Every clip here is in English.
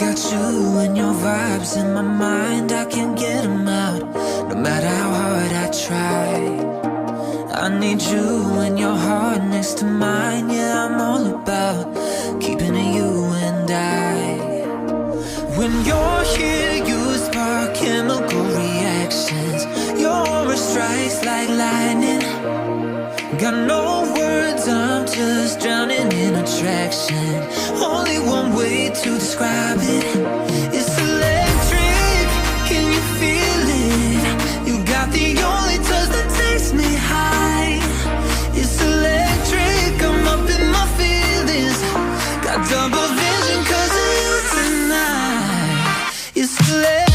Got you and your vibes in my mind, I can't get them out, no matter how hard I try. I need you and your heart next to mine. Yeah, I'm all about keeping it you and I. When you're here, you spark chemical reactions. Your aura strikes like lightning. Got no words, I'm just drowning in attraction. Only one way to describe it. It's electric, can you feel it? You got the only touch that takes me high. It's electric, I'm up in my feelings. Got double vision 'cause of you tonight. It's electric.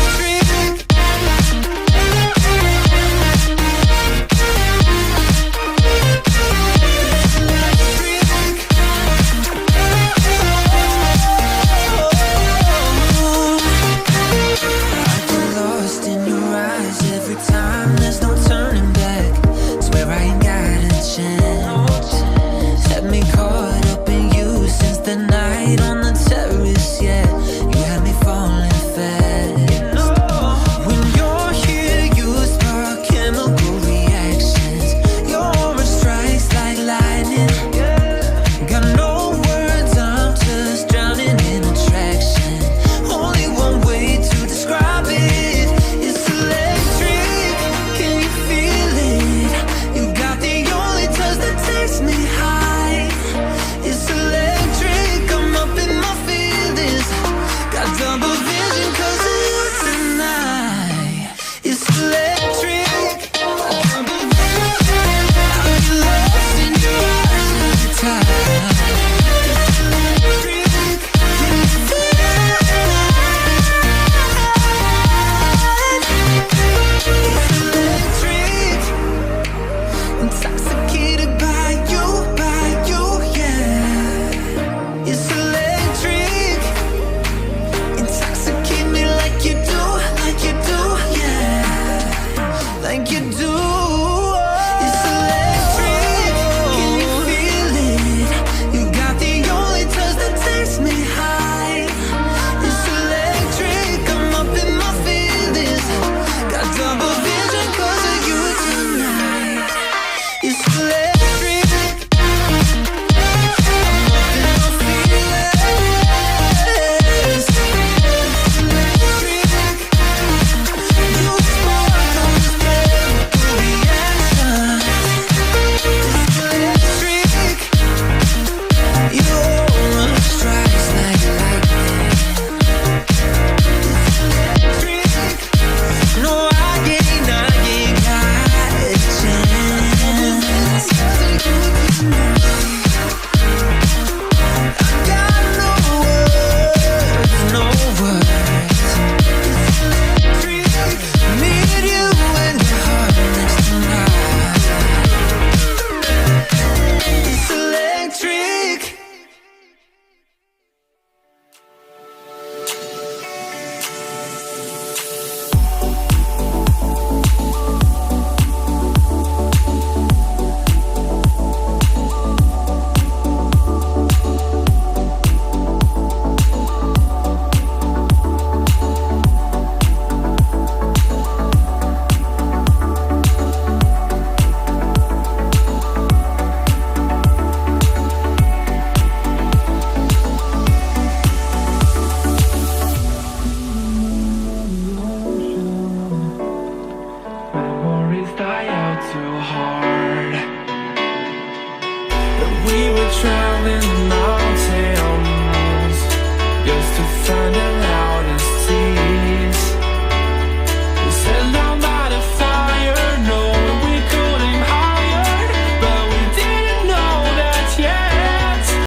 Had me caught up in you since the night on